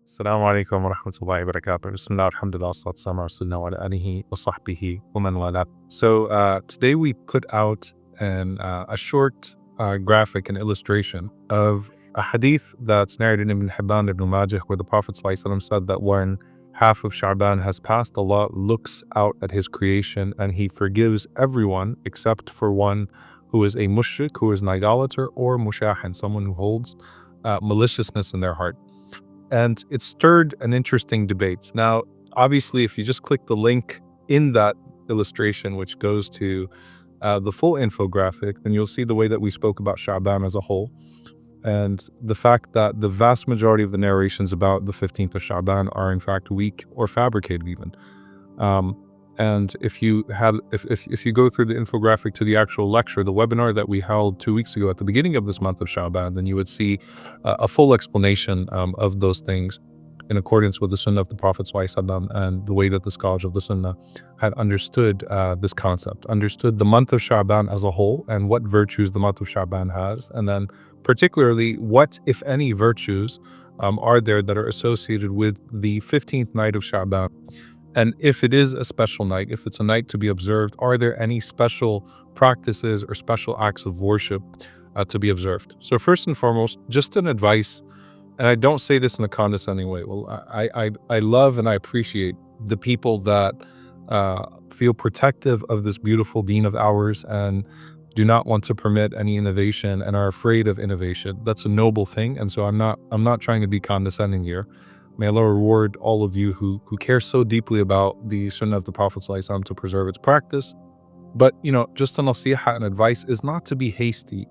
Assalamu alaikum wa rahmatullahi wa barakatuh. Bismillah, alhamdulillah, salatu wassalamu ala rasulillah wa ala alihi wa sahbihi wa man wala. So today we put out a short graphic and illustration of a hadith that's narrated in Ibn Hibban ibn Majah, where the Prophet ﷺ said that when half of Sha'ban has passed, Allah looks out at his creation and he forgives everyone except for one who is a mushrik, who is an idolater, or mushahin, someone who holds maliciousness in their heart. And it stirred an interesting debate. Now, obviously, if you just click the link in that illustration, which goes to the full infographic, then you'll see the way that we spoke about Sha'ban as a whole, and the fact that the vast majority of the narrations about the 15th of Sha'ban are in fact weak or fabricated even. And if you go through the infographic to the actual lecture, the webinar that we held 2 weeks ago at the beginning of this month of Sha'ban, then you would see a full explanation of those things in accordance with the Sunnah of the Prophet ﷺ and the way that the scholars of the Sunnah had understood this concept, understood the month of Sha'ban as a whole and what virtues the month of Sha'ban has, and then particularly what, if any, virtues are there that are associated with the 15th night of Sha'ban. And if it is a special night, if it's a night to be observed, are there any special practices or special acts of worship to be observed? So first and foremost, just an advice, and I don't say this in a condescending way. Well, I love and I appreciate the people that feel protective of this beautiful deen of ours and do not want to permit any innovation and are afraid of innovation. That's a noble thing, and so I'm not trying to be condescending here. May Allah reward all of you who care so deeply about the Sunnah of the Prophet ﷺ to preserve its practice. But, just a nasiha and advice is not to be hasty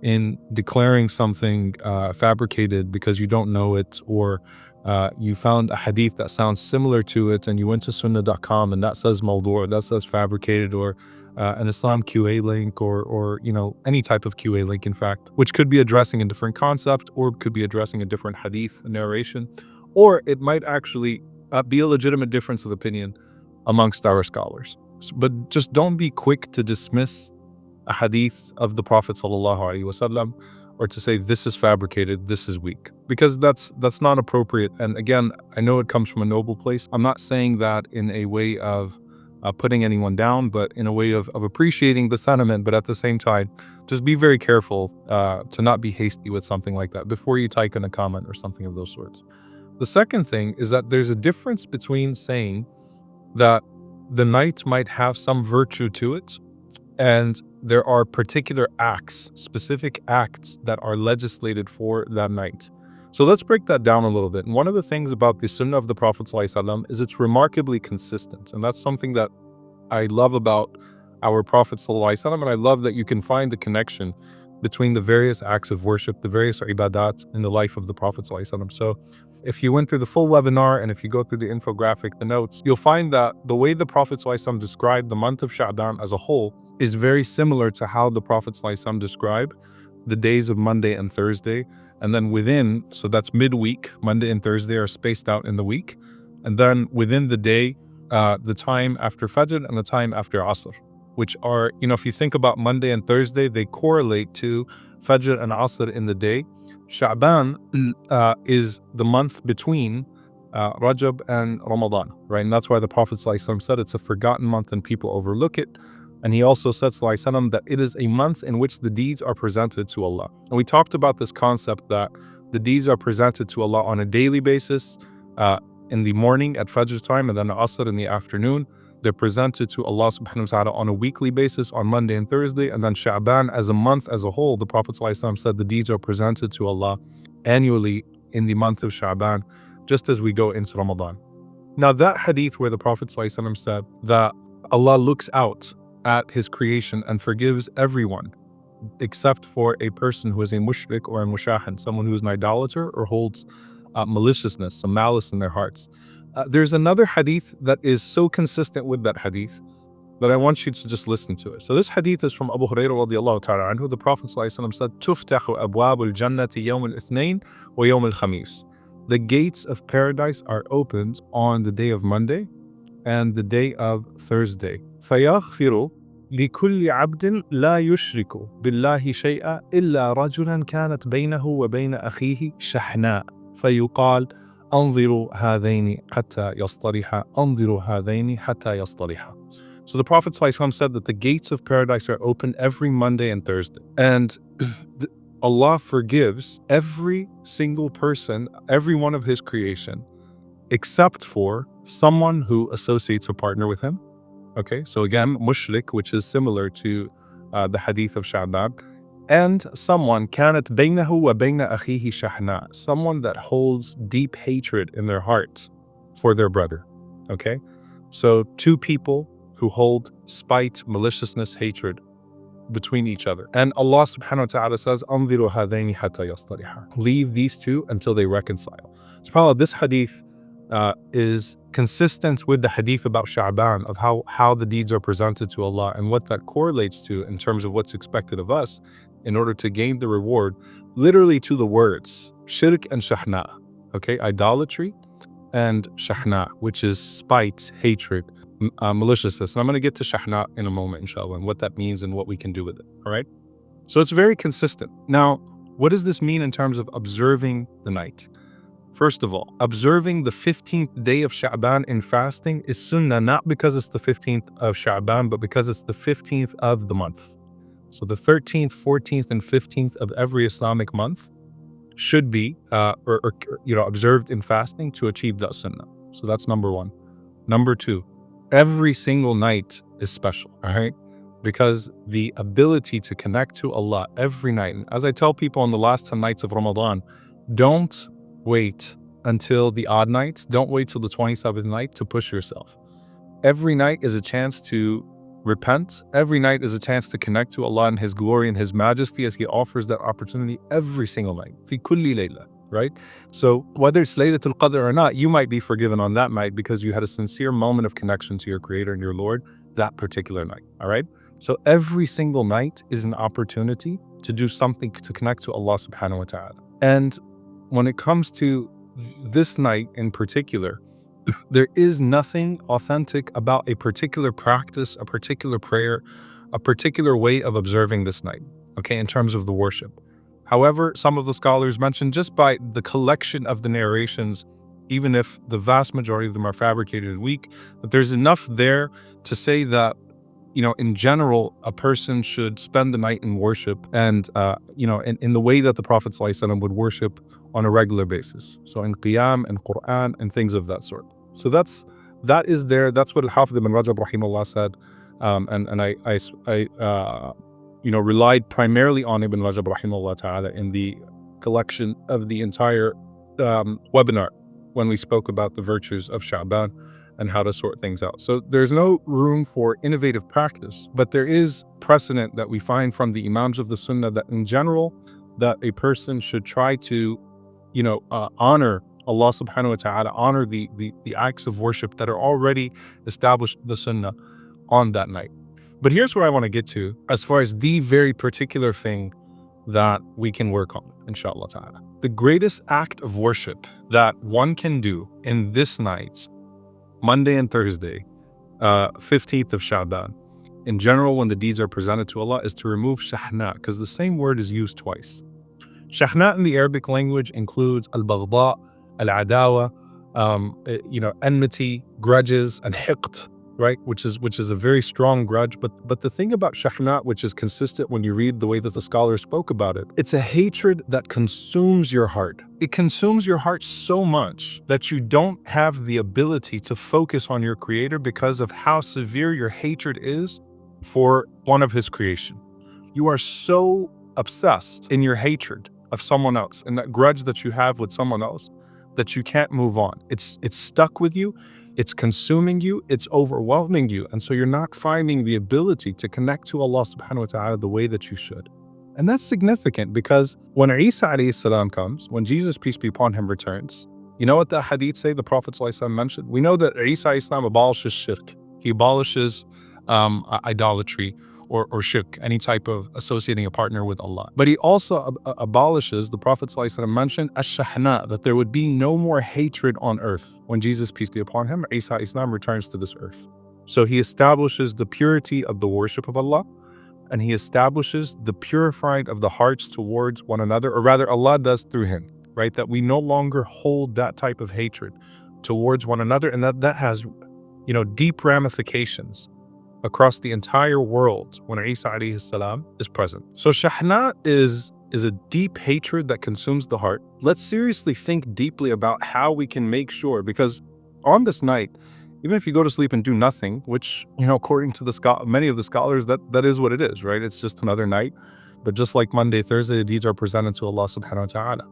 in declaring something fabricated because you don't know it, or you found a hadith that sounds similar to it and you went to sunnah.com and that says mawdu', that says fabricated, or an Islam QA link, or any type of QA link, in fact, which could be addressing a different concept or could be addressing a different hadith narration. Or it might actually be a legitimate difference of opinion amongst our scholars. But just don't be quick to dismiss a hadith of the Prophet ﷺ or to say this is fabricated, this is weak, because that's not appropriate. And again, I know it comes from a noble place. I'm not saying that in a way of putting anyone down, but in a way of appreciating the sentiment. But at the same time, just be very careful to not be hasty with something like that before you type in a comment or something of those sorts. The second thing is that there's a difference between saying that the night might have some virtue to it, and there are particular acts, specific acts that are legislated for that night. So let's break that down a little bit. And one of the things about the Sunnah of the Prophet ﷺ is it's remarkably consistent. And that's something that I love about our Prophet ﷺ, and I love that you can find the connection between the various acts of worship, the various ibadat in the life of the Prophet ﷺ. So if you went through the full webinar and if you go through the infographic, the notes, you'll find that the way the Prophet ﷺ described the month of Sha'ban as a whole is very similar to how the Prophet ﷺ described the days of Monday and Thursday. And then within, so that's midweek, Monday and Thursday are spaced out in the week. And then within the day, the time after Fajr and the time after Asr, which are, if you think about Monday and Thursday, they correlate to Fajr and Asr in the day. Sha'ban is the month between Rajab and Ramadan, right? And that's why the Prophet ﷺ said it's a forgotten month and people overlook it. And he also said ﷺ that it is a month in which the deeds are presented to Allah. And we talked about this concept that the deeds are presented to Allah on a daily basis, in the morning at Fajr time, and then Asr in the afternoon. They're presented to Allah subhanahu wa ta'ala on a weekly basis on Monday and Thursday. And then Sha'ban as a month as a whole, the Prophet ﷺ said the deeds are presented to Allah annually in the month of Sha'ban, just as we go into Ramadan. Now that hadith where the Prophet ﷺ said that Allah looks out at his creation and forgives everyone except for a person who is a mushrik or a mushahin, someone who is an idolater or holds maliciousness, some malice in their hearts. There's another hadith that is so consistent with that hadith that I want you to just listen to it. So this hadith is from Abu Hurairah radiallahu ta'ala anhu. The Prophet ﷺ said, "Tuftahu abwabul jannati yawm al-ithnain wa yawm al-khamis." The gates of paradise are opened on the day of Monday and the day of Thursday. فَيَغْفِرُ لِكُلِّ عَبْدٍ لَا يُشْرِكُ بِاللَّهِ شَيْئًا إِلَّا رَجُلًا كَانَتْ بَيْنَهُ وَبَيْنَ أَخِيهِ شَحْنَاء فَيُقال أنظروا هذين حتى يصطلحا أنظروا هذين حتى يصطلحا. So the Prophet ﷺ said that the gates of paradise are open every Monday and Thursday. And Allah forgives every single person, every one of His creation, except for someone who associates a partner with Him. Okay, so again, mushrik, which is similar to the hadith of Sha'ban, and someone كانت بينه وبين أخيه شحناء, someone that holds deep hatred in their heart for their brother. Okay, so two people who hold spite, maliciousness, hatred between each other. And Allah subhanahu wa ta'ala says, أنظروا هذين حتى يصطلحا. Leave these two until they reconcile. SubhanAllah, this hadith is consistent with the hadith about Sha'ban, of how the deeds are presented to Allah and what that correlates to in terms of what's expected of us in order to gain the reward, literally to the words, shirk and shahna, okay, idolatry and shahna, which is spite, hatred, maliciousness. And I'm going to get to shahna in a moment, inshallah, and what that means and what we can do with it, all right? So it's very consistent. Now, what does this mean in terms of observing the night? First of all, observing the 15th day of Sha'ban in fasting is sunnah, not because it's the 15th of Sha'ban, but because it's the 15th of the month. So the 13th, 14th, and 15th of every Islamic month should be observed in fasting to achieve that sunnah. So that's number one. Number two, every single night is special, all right? Because the ability to connect to Allah every night, and as I tell people on the last 10 nights of Ramadan, don't wait until the odd nights. Don't wait till the 27th night to push yourself. Every night is a chance to repent. Every night is a chance to connect to Allah and His glory and His majesty, as He offers that opportunity every single night. Fi kulli layla, right? So whether it's Laylatul Qadr or not, you might be forgiven on that night because you had a sincere moment of connection to your Creator and your Lord that particular night, all right? So every single night is an opportunity to do something to connect to Allah subhanahu wa ta'ala. And when it comes to this night in particular, there is nothing authentic about a particular practice, a particular prayer, a particular way of observing this night, okay, in terms of the worship. However, some of the scholars mention, just by the collection of the narrations, even if the vast majority of them are fabricated and weak, that there's enough there to say that, in general, a person should spend the night in worship and, in the way that the Prophet ﷺ would worship on a regular basis. So in qiyam and Quran and things of that sort. So that is there. That's what Al-Hafidh ibn Rajab rahimahullah said. And I relied primarily on Ibn Rajab rahimahullah ta'ala in the collection of the entire webinar when we spoke about the virtues of Sha'ban and how to sort things out. So there's no room for innovative practice, but there is precedent that we find from the Imams of the Sunnah that in general, that a person should try to, honor Allah subhanahu wa ta'ala, honor the acts of worship that are already established in the Sunnah on that night. But here's where I want to get to as far as the very particular thing that we can work on, inshallah ta'ala. The greatest act of worship that one can do in this night, Monday and Thursday, 15th of Sha'ban, in general, when the deeds are presented to Allah, is to remove shahna, because the same word is used twice. Shahna in the Arabic language includes al-baghda, al-adawa, enmity, grudges, and hiqt, right? Which is a very strong grudge. But the thing about shahna, which is consistent when you read the way that the scholars spoke about it, it's a hatred that consumes your heart. It consumes your heart so much that you don't have the ability to focus on your Creator because of how severe your hatred is for one of His creation. You are so obsessed in your hatred of someone else and that grudge that you have with someone else that you can't move on. It's stuck with you. It's consuming you, it's overwhelming you, and so you're not finding the ability to connect to Allah subhanahu wa ta'ala the way that you should. And that's significant because when Isa alayhi salam comes, when Jesus, peace be upon him, returns, you know what the hadith say, the Prophet ﷺ mentioned? We know that Isa alayhi salam abolishes shirk. He abolishes idolatry or shirk, any type of associating a partner with Allah. But he also abolishes, the Prophet ﷺ mentioned, ash-shahna, that there would be no more hatred on earth. When Jesus, peace be upon him, Isa Islam, returns to this earth. So he establishes the purity of the worship of Allah, and he establishes the purifying of the hearts towards one another, or rather Allah does through him. right? That we no longer hold that type of hatred towards one another, and that has, deep ramifications across the entire world when Isa alayhi salam is present. So shahna is a deep hatred that consumes the heart. Let's seriously think deeply about how we can make sure, because on this night, even if you go to sleep and do nothing, which, according to many of the scholars, that is what it is, right? It's just another night. But just like Monday, Thursday, the deeds are presented to Allah subhanahu wa ta'ala.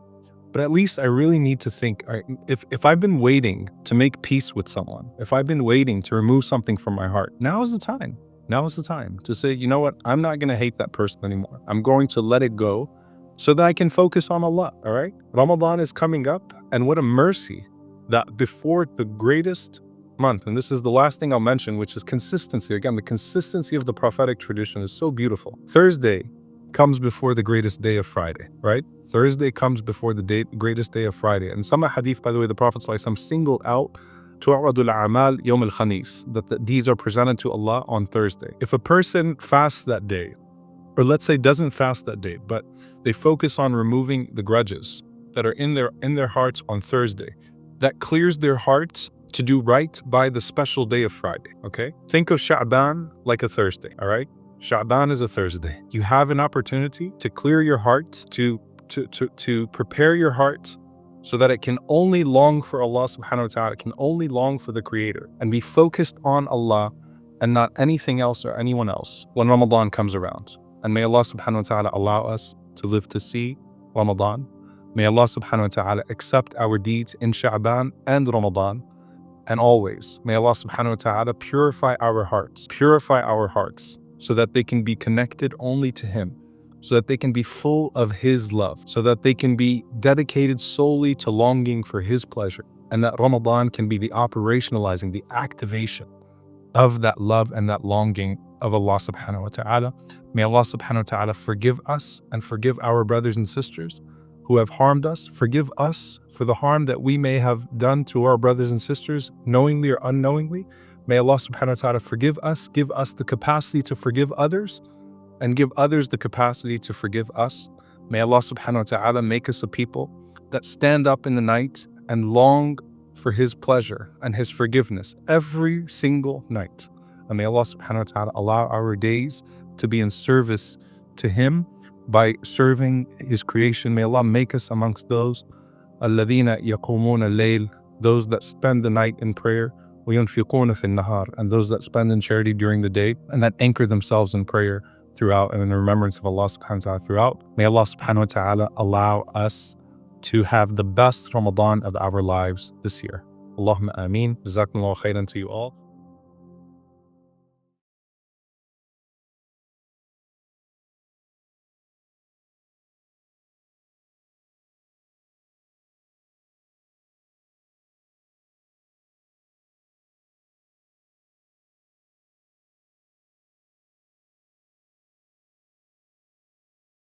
But at least I really need to think, all right, if I've been waiting to make peace with someone, if I've been waiting to remove something from my heart, now is the time. Now is the time to say, you know what? I'm not going to hate that person anymore. I'm going to let it go so that I can focus on Allah, all right? Ramadan is coming up, and what a mercy that before the greatest month, and this is the last thing I'll mention, which is consistency. Again, the consistency of the prophetic tradition is so beautiful. Thursday comes before the greatest day of Friday, right? Thursday comes before the greatest day of Friday. And some hadith, by the way, the Prophet ﷺ singled out tu'radul a'mal yawm al-khamis, that the deeds are presented to Allah on Thursday. If a person fasts that day, or let's say doesn't fast that day, but they focus on removing the grudges that are in their hearts on Thursday, that clears their hearts to do right by the special day of Friday, okay? Think of Sha'ban like a Thursday, all right? Sha'ban is a Thursday. You have an opportunity to clear your heart, to prepare your heart so that it can only long for Allah subhanahu wa ta'ala, it can only long for the Creator, and be focused on Allah and not anything else or anyone else when Ramadan comes around. And may Allah subhanahu wa ta'ala allow us to live to see Ramadan. May Allah subhanahu wa ta'ala accept our deeds in Sha'ban and Ramadan. And always, may Allah subhanahu wa ta'ala purify our hearts so that they can be connected only to Him, so that they can be full of His love, so that they can be dedicated solely to longing for His pleasure, and that Ramadan can be the operationalizing, the activation of that love and that longing of Allah subhanahu wa ta'ala. May Allah subhanahu wa ta'ala forgive us and forgive our brothers and sisters who have harmed us. Forgive us for the harm that we may have done to our brothers and sisters, knowingly or unknowingly. May Allah subhanahu wa ta'ala forgive us, give us the capacity to forgive others, and give others the capacity to forgive us. May Allah subhanahu wa ta'ala make us a people that stand up in the night and long for His pleasure and His forgiveness every single night. And may Allah subhanahu wa ta'ala allow our days to be in service to Him by serving His creation. May Allah make us amongst those الَّذِينَ يَقُومُونَ اللَّيْلَ, those that spend the night in prayer, وَيُنْفِقُونَ فِي النَّهَارِ, and those that spend in charity during the day, and that anchor themselves in prayer throughout and in the remembrance of Allah subhanahu wa ta'ala throughout. May Allah subhanahu wa ta'ala allow us to have the best Ramadan of our lives this year. Allahumma ameen. Jazakumullahu khairan to you all.